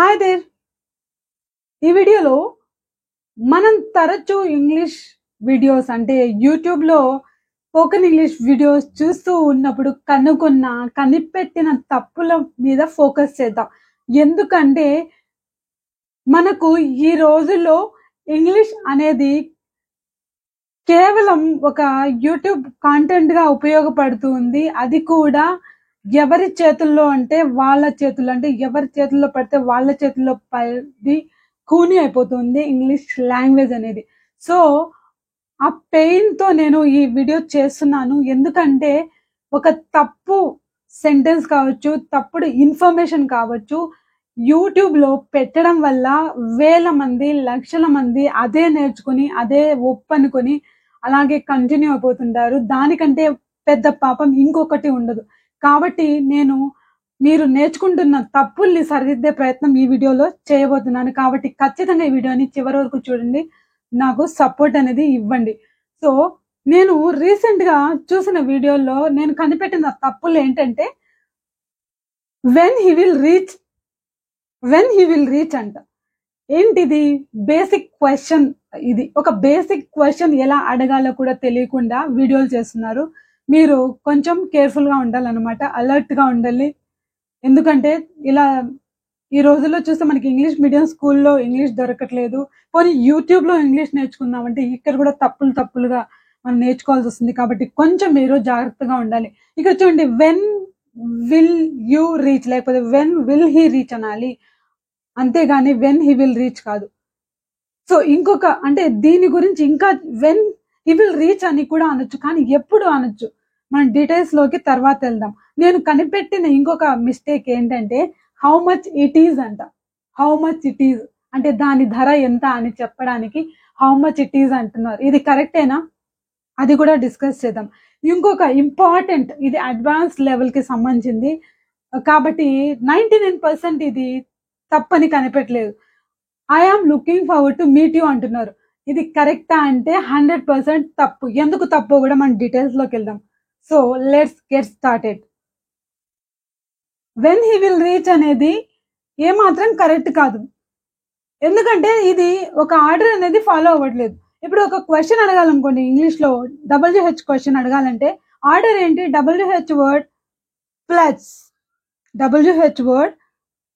Hi there. ఈ వీడియోలో మనం తరచూ ఇంగ్లీష్ వీడియోస్ అంటే యూట్యూబ్లో స్పోకెన్ ఇంగ్లీష్ వీడియోస్ చూస్తూ ఉన్నప్పుడు కనిపెట్టిన తప్పుల మీద ఫోకస్ చేద్దాం. ఎందుకంటే మనకు ఈ రోజుల్లో ఇంగ్లీష్ అనేది కేవలం ఒక యూట్యూబ్ కాంటెంట్ గా ఉపయోగపడుతుంది. అది కూడా ఎవరి చేతుల్లో అంటే వాళ్ళ చేతుల్లో, అంటే ఎవరి చేతుల్లో పడితే వాళ్ళ చేతుల్లో పడి కూని అయిపోతుంది ఇంగ్లీష్ లాంగ్వేజ్ అనేది. సో ఆ పెయిన్ తో నేను ఈ వీడియో చేస్తున్నాను. ఎందుకంటే ఒక తప్పు సెంటెన్స్ కావచ్చు, తప్పుడు ఇన్ఫర్మేషన్ కావచ్చు, యూట్యూబ్ లో పెట్టడం వల్ల వేల మంది, లక్షల మంది అదే నేర్చుకుని అదే ఒప్పనుకొని అలాగే కంటిన్యూ అయిపోతుంటారు. దానికంటే పెద్ద పాపం ఇంకొకటి ఉండదు. కాబట్టి నేను మీరు నేర్చుకుంటున్న తప్పుల్ని సరిదిద్దే ప్రయత్నం ఈ వీడియోలో చేయబోతున్నాను. కాబట్టి ఖచ్చితంగా ఈ వీడియోని చివరి వరకు చూడండి, నాకు సపోర్ట్ అనేది ఇవ్వండి. సో నేను రీసెంట్ గా చూసిన వీడియోలో నేను కనిపెట్టిన తప్పులు ఏంటంటే వెన్ హీ విల్ రీచ్ అంట. ఏంటిది? Basic question. ఇది ఒక బేసిక్ క్వశ్చన్ ఎలా అడగాలో కూడా తెలియకుండా వీడియోలు చేస్తున్నారు. మీరు కొంచెం కేర్ఫుల్ గా ఉండాలన్నమాట, అలర్ట్ గా ఉండాలి. ఎందుకంటే ఇలా ఈ రోజుల్లో చూస్తే మనకి ఇంగ్లీష్ మీడియం స్కూల్లో ఇంగ్లీష్ దొరకట్లేదు. పోనీ యూట్యూబ్ లో ఇంగ్లీష్ నేర్చుకుందామంటే ఇక్కడ కూడా తప్పులుగా మనం నేర్చుకోవాల్సి వస్తుంది. కాబట్టి కొంచెం మీరు జాగ్రత్తగా ఉండాలి. ఇక్కడ చూడండి, వెన్ విల్ యూ రీచ్, లేకపోతే వెన్ విల్ హీ రీచ్ అనాలి, అంతేగాని వెన్ హీ విల్ రీచ్ కాదు. సో ఇంకొక అంటే దీని గురించి ఇంకా వెన్ హీ విల్ రీచ్ అని కూడా అనొచ్చు, కానీ ఎప్పుడు అనొచ్చు మనం డీటెయిల్స్ లోకి తర్వాత వెళ్దాం. నేను కనిపెట్టిన ఇంకొక మిస్టేక్ ఏంటంటే హౌ మచ్ ఇట్ ఈజ్ అంట. హౌ మచ్ ఇట్ ఈజ్ అంటే దాని ధర ఎంత అని చెప్పడానికి హౌ మచ్ ఇట్ ఈజ్ అంటున్నారు. ఇది కరెక్టేనా? అది కూడా డిస్కస్ చేద్దాం. ఇంకొక ఇంపార్టెంట్, ఇది అడ్వాన్స్ లెవెల్ కి సంబంధించింది కాబట్టి 99% ఇది తప్పని కనిపెట్టలేదు. I am looking forward to meet you అంటున్నారు. ఇది కరెక్టా అంటే 100% తప్పు. ఎందుకు తప్పు కూడా మనం డీటెయిల్స్ లోకి వెళ్దాం. So let's get started. When he will reach అనేది ఏమాత్రం కరెక్ట్ కాదు. ఎందుకంటే ఇది ఒక ఆర్డర్ అనేది ఫాలో అవ్వట్లేదు. ఇప్పుడు ఒక క్వశ్చన్ అడగాలనుకోండి, ఇంగ్లీష్ లో WH క్వశ్చన్ అడగాలంటే ఆర్డర్ ఏంటి? WH వర్డ్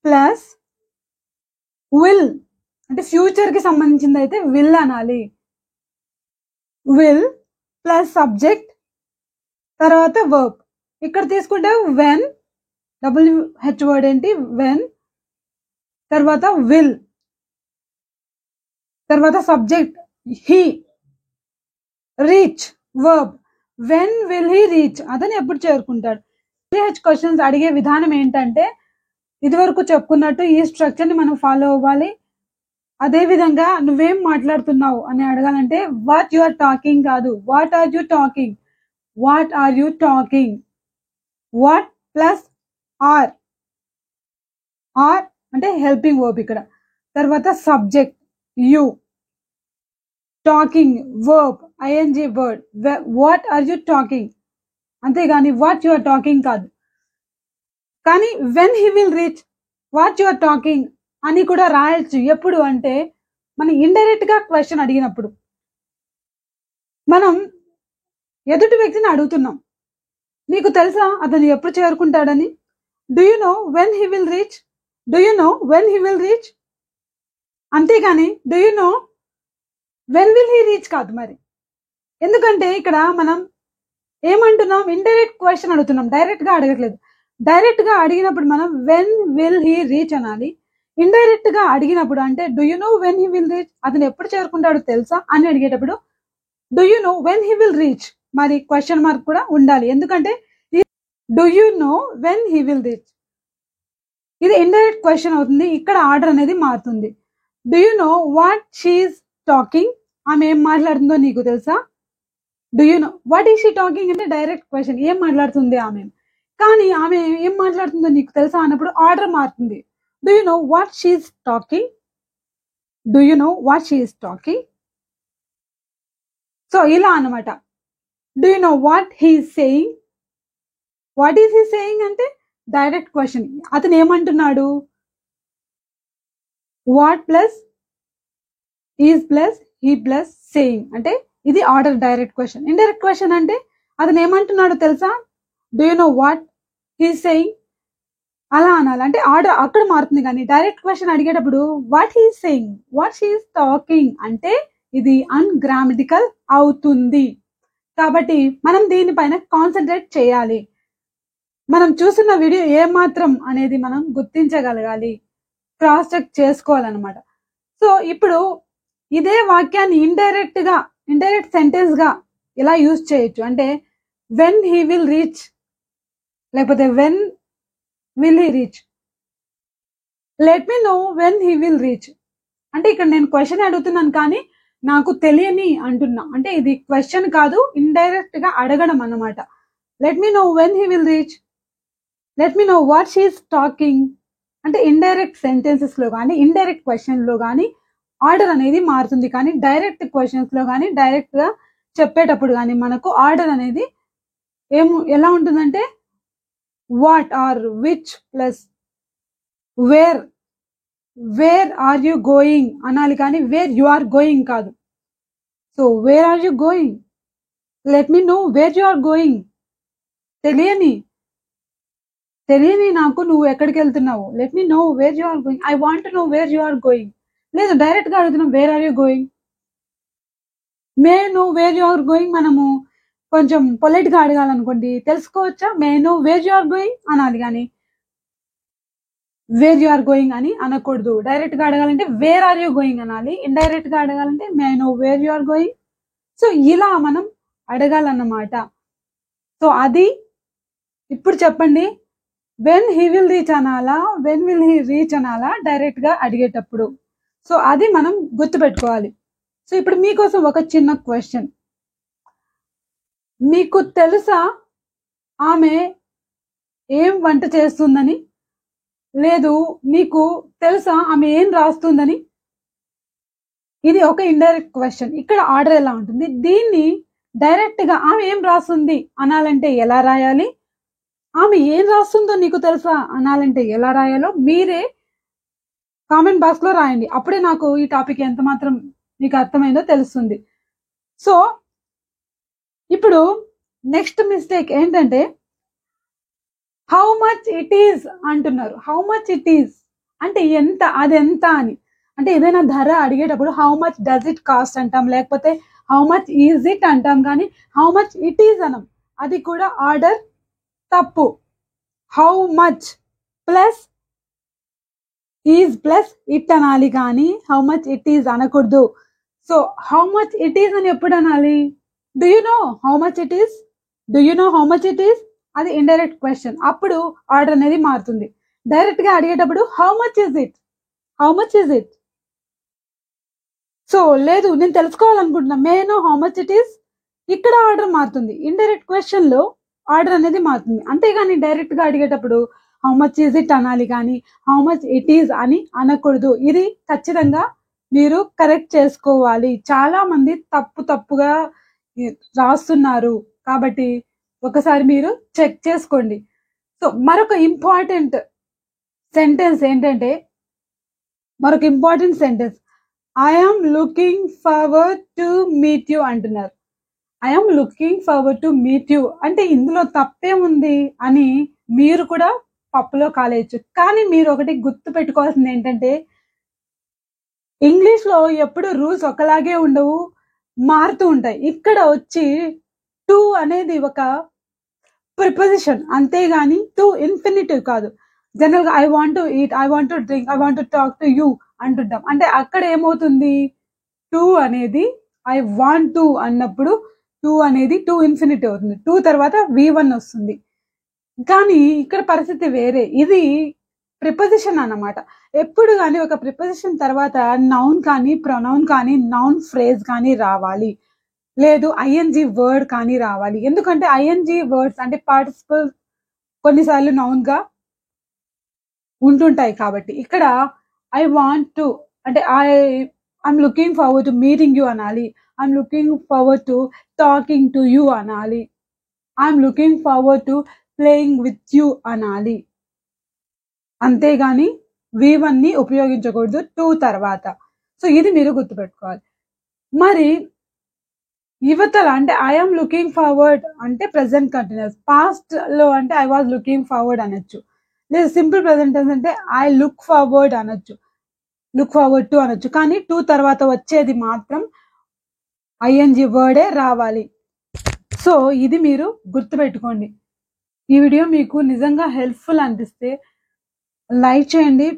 ప్లస్ విల్, అంటే ఫ్యూచర్ కి సంబంధించింది అయితే విల్ అనాలి. విల్ ప్లస్ సబ్జెక్ట్, తర్వాత వర్బ్. ఇక్కడ తీసుకుంటే వెన్, WH వర్డ్ ఏంటి? వెన్, తర్వాత విల్, తర్వాత subject he, reach verb. When will he reach, అతను ఎప్పుడు చేరుకుంటాడు? WH క్వశ్చన్స్ అడిగే విధానం ఏంటంటే ఇదివరకు చెప్పుకున్నట్టు ఈ స్ట్రక్చర్ ని మనం ఫాలో అవ్వాలి. అదే విధంగా నువ్వేం మాట్లాడుతున్నావు అని అడగాలంటే వాట్ యు ఆర్ టాకింగ్ కాదు, what are you talking. What plus are అంటే హెల్పింగ్ వర్బ్ ఇక్కడ. తర్వాత subject you, talking verb ING word. What are you talking, అంతేగాని వాట్ యు ఆర్ టాకింగ్ కాదు. కానీ when he will reach what you are talking అని కూడా రాయొచ్చు. ఎప్పుడు అంటే మనం ఇండైరెక్ట్ గా క్వశ్చన్ అడిగినప్పుడు, మనం ఎదుటి వ్యక్తిని అడుగుతున్నాం, నీకు తెలుసా అతను ఎప్పుడు చేరుకుంటాడని? Do you know when he will reach, అంతేగాని do you know when will he reach కాదు. మరి ఎందుకంటే ఇక్కడ మనం ఏమంటున్నాం? ఇండైరెక్ట్ క్వశ్చన్ అడుగుతున్నాం, డైరెక్ట్ గా అడగట్లేదు. డైరెక్ట్ గా అడిగినప్పుడు మనం వెన్ విల్ హీ రీచ్ అనాలి. ఇండైరెక్ట్ గా అడిగినప్పుడు అంటే do you know when he will reach, అతను ఎప్పుడు చేరుకుంటాడో తెలుసా అని అడిగేటప్పుడు do you know when he will reach, మరి క్వశ్చన్ మార్క్ కూడా ఉండాలి. ఎందుకంటే do you know when he will reach ఇది ఇండైరెక్ట్ క్వశ్చన్ అవుతుంది. ఇక్కడ ఆర్డర్ అనేది మారుతుంది. Do you know what she is talking, ఆమె ఏం మాట్లాడుతుందో నీకు తెలుసా? Do you know what is she talking అంటే డైరెక్ట్ క్వశ్చన్, ఏం మాట్లాడుతుంది ఆమె. కానీ ఆమె ఏం మాట్లాడుతుందో నీకు తెలుసా అన్నప్పుడు ఆర్డర్ మారుతుంది. Do you know what she is talking. So ఇలా అన్నమాట. Do you know what he is saying. What is he saying అంటే డైరెక్ట్ క్వశ్చన్, అతను ఏమంటున్నాడు. What plus is plus he plus saying. అంటే ఇది order direct question. Indirect question అంటే అతను ఏమంటున్నాడో తెలుసా, do you know what he saying అలా అనాలి. అంటే ఆర్డర్ అక్కడ మారుతుంది. కానీ డైరెక్ట్ క్వశ్చన్ అడిగేటప్పుడు what he saying, what she is talking అంటే ఇది అన్గ్రామటికల్ అవుతుంది. కాబట్టి మనం దీనిపైన కాన్సన్ట్రేట్ చేయాలి. మనం చూసిన వీడియో ఏమాత్రం అనేది మనం గుర్తించగలగాలి, క్రాస్ చెక్ చేసుకోవాలన్నమాట. సో ఇప్పుడు ఇదే వాక్యాన్ని ఇండైరెక్ట్ సెంటెన్స్ గా ఎలా యూజ్ చేయొచ్చు అంటే వెన్ హీ విల్ రీచ్, లేకపోతే when will he reach, let me know when he will reach. అంటే ఇక్కడ నేను క్వశ్చన్ అడుగుతున్నాను కానీ నాకు తెలియని అంటున్నా. అంటే ఇది క్వశ్చన్ కాదు, ఇండైరెక్ట్ గా అడగడం అన్నమాట. Let me know when he will reach, let me know what she is talking. అంటే ఇండైరెక్ట్ సెంటెన్సెస్ లో కానీ ఇండైరెక్ట్ క్వశ్చన్ లో కానీ ఆర్డర్ అనేది మారుతుంది. కానీ డైరెక్ట్ క్వశ్చన్స్ లో కానీ డైరెక్ట్ గా చెప్పేటప్పుడు కానీ మనకు ఆర్డర్ అనేది ఎలా ఉంటుందంటే what are which plus where are you going అనాలి. కానీ వేర్ యు ఆర్ గోయింగ్ కాదు. So where are you going, let me know where you are going. తెలియని నాకు నువ్వు ఎక్కడికి వెళ్తున్నావు, let me know where you are going, I want know where you are going. లేదు direct గా అడుగుతున్నాం where are you going, may know where you are going. మనము కొంచెం పొలైట్ గా అడగాలనుకోండి, తెలుసుకోవచ్చా, మే know where you are going అనాలి. కానీ వేర్ యు ఆర్ గోయింగ్ అని అనకూడదు. డైరెక్ట్ గా అడగాలంటే వేర్ ఆర్ యూ గోయింగ్ అనాలి. ఇండైరెక్ట్ గా అడగాలంటే may know where you are going. So ఇలా మనం అడగాలన్నమాట. సో అది ఇప్పుడు చెప్పండి, వెన్ హీ విల్ రీచ్ అనాలా, వెన్ విల్ హీ రీచ్ అనాలా డైరెక్ట్ గా అడిగేటప్పుడు. సో అది మనం గుర్తుపెట్టుకోవాలి. సో ఇప్పుడు మీకోసం ఒక చిన్న క్వశ్చన్. మీకు తెలుసా ఆమె ఏం వంట చేస్తుందని, లేదు నీకు తెలుసా ఆమె ఏం రాస్తుందని. ఇది ఒక ఇండైరెక్ట్ క్వశ్చన్. ఇక్కడ ఆర్డర్ ఎలా ఉంటుంది, దీన్ని డైరెక్ట్ గా ఆమె ఏం రాస్తుంది అనాలంటే ఎలా రాయాలి, ఆమె ఏం రాస్తుందో నీకు తెలుసా అనాలంటే ఎలా రాయాలో మీరే కామెంట్ బాక్స్ లో రాయండి. అప్పుడే నాకు ఈ టాపిక్ ఎంత మాత్రం మీకు అర్థమైందో తెలుస్తుంది. సో ఇప్పుడు నెక్స్ట్ మిస్టేక్ ఏంటంటే హౌ మచ్ ఇట్ ఈస్ అంటున్నారు. హౌ మచ్ ఇట్ ఈస్ అంటే ఎంత, అది ఎంత అని. అంటే ఏదైనా ధర అడిగేటప్పుడు how much does it cost అంటాం, లేకపోతే హౌ మచ్ ఈజ్ ఇట్ అంటాం. కానీ హౌ మచ్ ఇట్ ఈస్ అనం. అది కూడా ఆర్డర్ తప్పు. How much plus is plus it అనాలి, కానీ హౌ మచ్ ఇట్ ఈజ్ అనకూడదు. So how much it is అని ఎప్పుడు అనాలి, do you know how much it is, do you know how much it is. అది ఇండైరెక్ట్ క్వశ్చన్. అప్పుడు order అనేది మారుతుంది. డైరెక్ట్ గా అడిగేటప్పుడు how much is it, how much is it. So లేదు నేను తెలుసుకోవాలనుకుంటున్నా, may know how much it is. ఇక్కడ ఆర్డర్ మారుతుంది. ఇండైరెక్ట్ క్వశ్చన్ లో ఆర్డర్ అనేది మారుతుంది. అంతేగాని డైరెక్ట్ గా అడిగేటప్పుడు హౌ మచ్ ఈజ్ ఇట్ అనాలి, కానీ హౌ మచ్ ఇట్ ఈజ్ అని అనకూడదు. ఇది ఖచ్చితంగా మీరు కరెక్ట్ చేసుకోవాలి. చాలా మంది తప్పుగా రాస్తున్నారు. కాబట్టి ఒకసారి మీరు చెక్ చేసుకోండి. సో మరొక ఇంపార్టెంట్ సెంటెన్స్ ఏంటంటే, I'm looking forward to meet you అంటున్నారు. I'm looking forward to meet you అంటే ఇందులో తప్పేముంది అని మీరు కూడా పప్పులో కాలేయచ్చు. కానీ మీరు ఒకటి గుర్తు పెట్టుకోవాల్సింది ఏంటంటే, ఇంగ్లీష్ లో ఎప్పుడు రూల్స్ ఒకలాగే ఉండవు, మారుతూ ఉంటాయి. ఇక్కడ వచ్చి టు అనేది ఒక ప్రిపోజిషన్, అంతేగాని టు ఇన్ఫినిటివ్ కాదు. జనరల్ గా I want to eat, I want to drink, I want to talk to you అంటుంటాం. అంటే అక్కడ ఏమవుతుంది, టు అనేది ఐ వాంట్ టు అన్నప్పుడు టు అనేది టు ఇన్ఫినిటివ్ అవుతుంది. టు తర్వాత V1 వస్తుంది. కానీ ఇక్కడ పరిస్థితి వేరే. ఇది ప్రిపోజిషన్ అన్నమాట. ఎప్పుడు కానీ ఒక ప్రిపోజిషన్ తర్వాత నౌన్ కానీ ప్రొనౌన్ కానీ నౌన్ ఫ్రేజ్ కానీ రావాలి, లేదు ఐఎన్జి వర్డ్ కానీ రావాలి. ఎందుకంటే ఐఎన్జి వర్డ్స్ అంటే పార్టిసిపల్ కొన్నిసార్లు నౌన్ గా ఉంటుంటాయి. కాబట్టి ఇక్కడ ఐ వాంట్ టు అంటే I'm looking forward to meeting you అనాలి, I'm looking forward to talking to you అనాలి, I'm looking forward to playing with you అనాలి. అంతేగాని V1 ని ఉపయోగించకూడదు టు తర్వాత. సో ఇది మీరు గుర్తుపెట్టుకోవాలి. మరి యువతల అంటే ఐఎమ్ లుకింగ్ ఫార్వర్డ్ అంటే ప్రెసెంట్ కంటిన్యూస్, పాస్ట్ లో అంటే ఐ వాజ్ లుకింగ్ ఫార్వర్డ్ అనొచ్చు, లేదా సింపుల్ ప్రెసెంట్ టెన్స్ అంటే ఐ లుక్ ఫార్వర్డ్ అనొచ్చు, లుక్ ఫార్వర్డ్ టు అనొచ్చు. కానీ టు తర్వాత వచ్చేది మాత్రం ఐఎన్జి వర్డే రావాలి. సో ఇది మీరు గుర్తుపెట్టుకోండి. ఈ వీడియో మీకు నిజంగా హెల్ప్ఫుల్ అనిపిస్తే లైక్ చేయండి,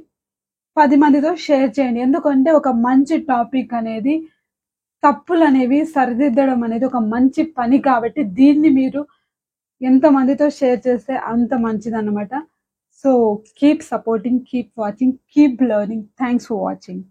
10 మందితో షేర్ చేయండి. ఎందుకంటే ఒక మంచి టాపిక్ అనేది, తప్పులు అనేవి సరిదిద్దడం అనేది ఒక మంచి పని కాబట్టి దీన్ని మీరు ఎంత మందితో షేర్ చేస్తే అంత మంచిది అన్నమాట. So keep supporting, keep watching, keep learning. Thanks for watching.